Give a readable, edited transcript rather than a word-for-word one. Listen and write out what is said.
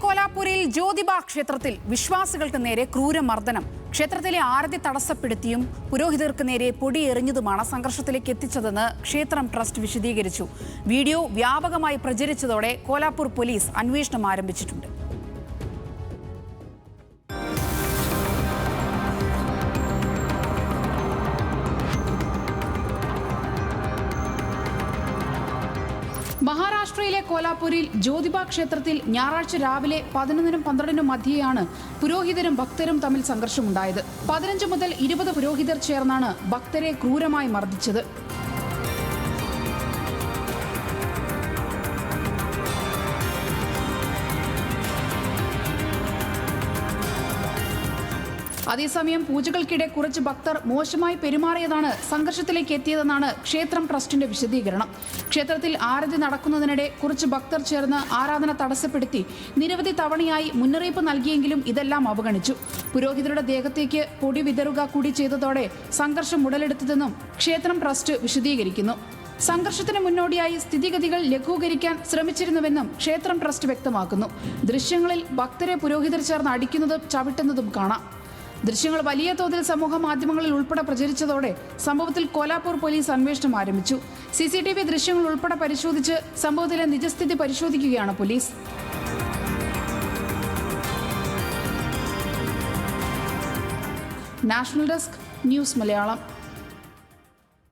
കോലാപൂരിൽ ജ്യോതിബ ക്ഷേത്രത്തിൽ വിശ്വാസികൾക്ക് നേരെ ക്രൂരമർദ്ദനം. ക്ഷേത്രത്തിലെ ആരതി തടസ്സപ്പെടുത്തിയും പുരോഹിതർക്ക് നേരെ പൊടിയെറിഞ്ഞതുമാണ് സംഘർഷത്തിലേക്ക് എത്തിച്ചതെന്ന് ക്ഷേത്രം ട്രസ്റ്റ് വിശദീകരിച്ചു. വീഡിയോ വ്യാപകമായി പ്രചരിച്ചതോടെ കോലാപൂർ പോലീസ് അന്വേഷണം ആരംഭിച്ചിട്ടുണ്ട്. മഹാരാഷ്ട്രയിലെ കോലാപൂരിൽ ജ്യോതിബ ക്ഷേത്രത്തിൽ ഞായറാഴ്ച രാവിലെ 11-നും 12-നും മധ്യേയാണ് പുരോഹിതരും ഭക്തരും തമ്മിൽ സംഘർഷമുണ്ടായത്. 15 മുതൽ 20 പുരോഹിതർ ചേർന്നാണ് ഭക്തരെ ക്രൂരമായി മർദ്ദിച്ചത്. അതേസമയം പൂജകൾക്കിടെ കുറച്ച് ഭക്തർ മോശമായി പെരുമാറിയതാണ് സംഘർഷത്തിലേക്ക് എത്തിയതെന്നാണ് ക്ഷേത്രം ട്രസ്റ്റിന്റെ വിശദീകരണം. ക്ഷേത്രത്തിൽ ആരതി നടക്കുന്നതിനിടെ കുറച്ച് ഭക്തർ ചേർന്ന് ആരാധന തടസ്സപ്പെടുത്തി നിരവധി തവണയായി മുന്നറിയിപ്പ് നൽകിയെങ്കിലും ഇതെല്ലാം അവഗണിച്ചു. പുരോഹിതരുടെ ദേഹത്തേക്ക് പൊടി വിതറുക കൂടി ചെയ്തതോടെ സംഘർഷം ഉടലെടുത്തതെന്നും ക്ഷേത്രം ട്രസ്റ്റ് വിശദീകരിക്കുന്നു. സംഘർഷത്തിന് മുന്നോടിയായി സ്ഥിതിഗതികൾ ലഘൂകരിക്കാൻ ശ്രമിച്ചിരുന്നുവെന്നും ക്ഷേത്രം ട്രസ്റ്റ് വ്യക്തമാക്കുന്നു. ദൃശ്യങ്ങളിൽ ഭക്തരെ പുരോഹിതർ ചേർന്ന് അടിക്കുന്നതും ചവിട്ടുന്നതും കാണാം. ദൃശ്യങ്ങൾ വലിയ തോതിൽ സമൂഹ മാധ്യമങ്ങളിൽ ഉൾപ്പെടെ പ്രചരിച്ചതോടെ സംഭവത്തിൽ കോലാപൂർ പോലീസ് അന്വേഷണം ആരംഭിച്ചു. CCTV ദൃശ്യങ്ങൾ ഉൾപ്പെടെ പരിശോധിച്ച് സംഭവത്തിലെ നിജസ്ഥിതി പരിശോധിക്കുകയാണ് police. National desk, news Malayalam.